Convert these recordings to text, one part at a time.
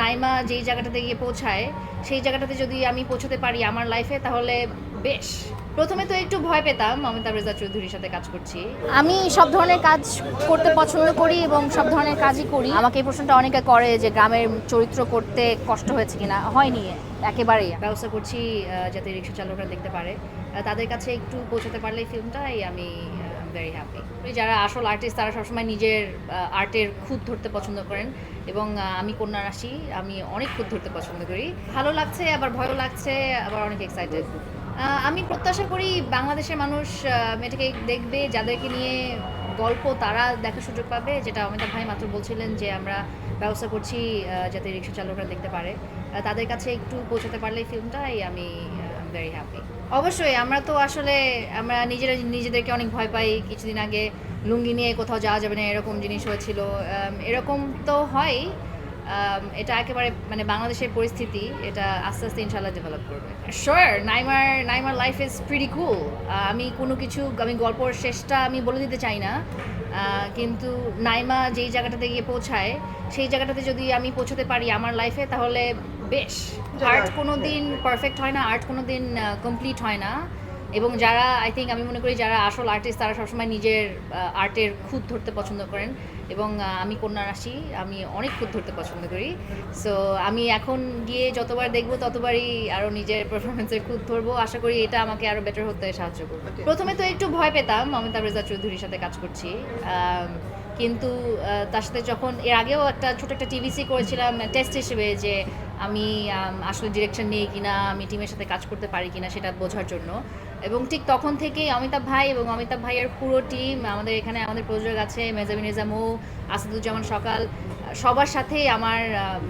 নাইমা যেই জায়গাটাতে গিয়ে পৌঁছায়, সেই জায়গাটাতে যদি আমি পৌঁছাতে পারি আমার লাইফে তাহলে বেশ। প্রথমে তো একটু ভয় পেতাম, অমিতাভ রেজা চৌধুরীর সাথে কাজ করছি। আমি সব ধরনের কাজ করতে পছন্দ করি এবং সব ধরনের কাজই করি। আমাকে এই প্রশ্নটা অনেকে করে যে গ্রামের চরিত্র করতে কষ্ট হয়েছে কিনা। হয়নি, একেবারেই। ব্যবস্থা করছি যাতে রিক্সা চালকরা দেখতে পারে, তাদের কাছে একটু পৌঁছাতে পারলে ফিল্মটাই আমি ভেরি হ্যাপি। যারা আসল আর্টিস্ট তারা সবসময় নিজের আর্টের খুঁত ধরতে পছন্দ করেন এবং আমি কন্যা রাশি, আমি অনেক খুঁত ধরতে পছন্দ করি। ভালো লাগছে, আবার ভয়ও লাগছে, আবার অনেক এক্সাইটেড। আমি প্রত্যাশা করি বাংলাদেশের মানুষ মেয়েটাকে দেখবে, যাদেরকে নিয়ে গল্প তারা দেখার সুযোগ পাবে। যেটা অমিতাভ ভাই মাত্র বলছিলেন যে আমরা ব্যবস্থা করছি যাতে রিক্সা চালকরা দেখতে পারে, তাদের কাছে একটু পৌঁছাতে পারলে ফিল্মটাই আমি ভেরি হ্যাপি। অবশ্যই আমরা নিজেদেরকে অনেক ভয় পাই। কিছুদিন আগে লুঙ্গি নিয়ে কোথাও যাওয়া যাবে না এরকম জিনিস হয়েছিল। এরকম তো হয়। এটা একেবারে মানে বাংলাদেশের পরিস্থিতি, এটা আস্তে আস্তে ইনশাল্লাহ ডেভেলপ করবে। শিওর, নাইমার লাইফ ইজ প্রিটি কুল। আমি গল্পর শেষটা আমি বলে দিতে চাই না, কিন্তু নাইমা যেই জায়গাটাতে গিয়ে পৌঁছায়, সেই জায়গাটাতে যদি আমি পৌঁছাতে পারি আমার লাইফে তাহলে বেশ। আর্ট কোনো দিন পারফেক্ট হয় না, আর্ট কোনো দিন কমপ্লিট হয় না, এবং যারা আমি মনে করি যারা আসল আর্টিস্ট তারা সবসময় নিজের আর্টের খুঁত ধরতে পছন্দ করেন এবং আমি কন্যা রাশি, আমি অনেক খুঁত ধরতে পছন্দ করি। সো আমি এখন গিয়ে যতবার দেখবো ততবারই আরও নিজের পারফরমেন্সের খুঁত ধরবো। আশা করি এটা আমাকে আরও বেটার হতে সাহায্য করবে। প্রথমে তো একটু ভয় পেতাম অমিতাভ রেজা চৌধুরীর সাথে কাজ করছি, কিন্তু তার সাথে যখন এর আগেও ছোট একটা টিভিসি করেছিলাম টেস্ট হিসেবে, যে আমি আসলে ডিরেকশন নিই কিনা, আমি টিমের সাথে কাজ করতে পারি কিনা সেটা বোঝার জন্য। এবং ঠিক তখন থেকেই অমিতাভ ভাই এবং অমিতাভ ভাইয়ের পুরো টিম, আমাদের এখানে আমাদের প্রযোজক আছে মেজাবিন রেজামু, আসাদুজ্জামান সকাল, সবার সাথেই আমার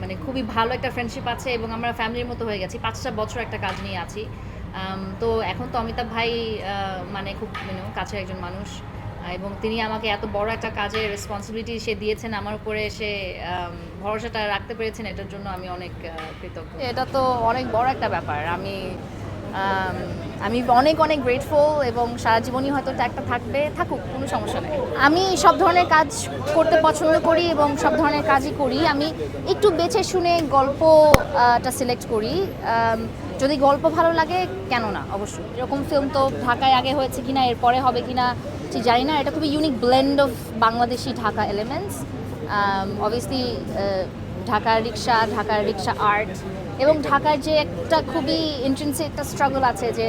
মানে খুবই ভালো একটা ফ্রেন্ডশিপ আছে এবং আমরা ফ্যামিলির মতো হয়ে গেছি। 5টা বছর একটা কাজ নিয়ে আছি। তো এখন তো অমিতাভ ভাই মানে খুব কাছের একজন মানুষ, এবং তিনি আমাকে এত বড় একটা কাজের রেসপন্সিবিলিটি সে দিয়েছেন আমার উপরে, সে ভরসাটা রাখতে পেরেছেন, এটার জন্য আমি অনেক কৃতজ্ঞ। এটা তো অনেক বড় একটা ব্যাপার। আমি অনেক অনেক গ্রেটফুল এবং সারা জীবনই হয়তো একটা থাকুক, কোনো সমস্যা নেই। আমি সব ধরনের কাজ করতে পছন্দ করি এবং সব ধরনের কাজই করি। আমি একটু বেছে শুনে গল্পটা সিলেক্ট করি। যদি গল্প ভালো লাগে কেন না, অবশ্যই। এরকম ফিল্ম তো ঢাকায় আগে হয়েছে কিনা, এরপরে হবে কিনা ঠিক জানি না। এটা খুবই unique blend of Bangladeshi Dhaka elements. Obviously ঢাকার রিক্সা আর্ট এবং ঢাকার যে একটা খুবই ইন্টেন্সিভ একটা স্ট্রাগল আছে, যে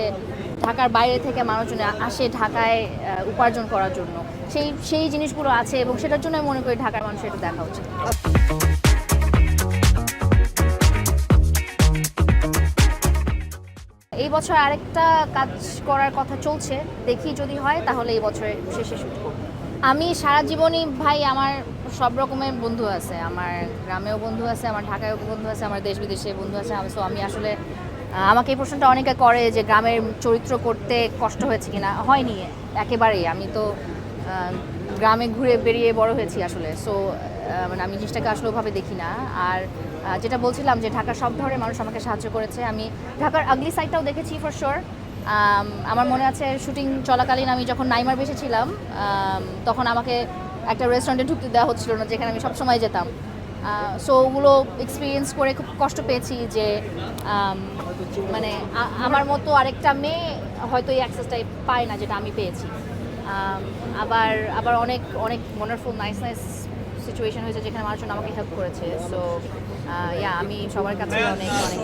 ঢাকার বাইরে থেকে মানুষজন আসে ঢাকায় উপার্জন করার জন্য, সেই জিনিসগুলো আছে এবং সেটার জন্য আমি মনে করি ঢাকার মানুষের এটা দেখা উচিত। এই বছর আরেকটা কাজ করার কথা চলছে, দেখি যদি হয় তাহলে এই বছরের শেষে শুট করব। আমি সারা জীবনই ভাই, আমার সব রকমের বন্ধু আছে, আমার গ্রামেও বন্ধু আছে, আমার ঢাকায়ও বন্ধু আছে, আমার দেশ বিদেশে বন্ধু আছে। সো আমি আসলে আমাকে এই প্রশ্নটা অনেকে করে যে গ্রামের চরিত্র করতে কষ্ট হয়েছে কিনা। হয়নি, একেবারেই। আমি তো গ্রামে ঘুরে বেরিয়ে বড় হয়েছি আসলে। সো মানে আমি জিনিসটাকে আসলে ওভাবে দেখি না। আর যেটা বলছিলাম যে ঢাকার সব ধরনের মানুষ আমাকে সাহায্য করেছে। আমি ঢাকার আগলি সাইডটাও দেখেছি ফর শিওর। আমার মনে আছে শুটিং চলাকালীন আমি যখন নাইমার বেশি ছিলাম, তখন আমাকে একটা রেস্টুরেন্টে ঢুকতে দেওয়া হচ্ছিল না, যেখানে আমি সবসময় যেতাম। সো ওগুলো এক্সপিরিয়েন্স করে খুব কষ্ট পেয়েছি যে মানে আমার মতো আরেকটা মেয়ে হয়তো এই অ্যাক্সেসটাই পায় না যেটা আমি পেয়েছি। আবার অনেক অনেক ওয়ান্ডারফুল নাইস সিচুয়েশন হয়েছে যেখানে মানুষজন আমাকে হেল্প করেছে। সো আমি সবার কাছে অনেক অনেক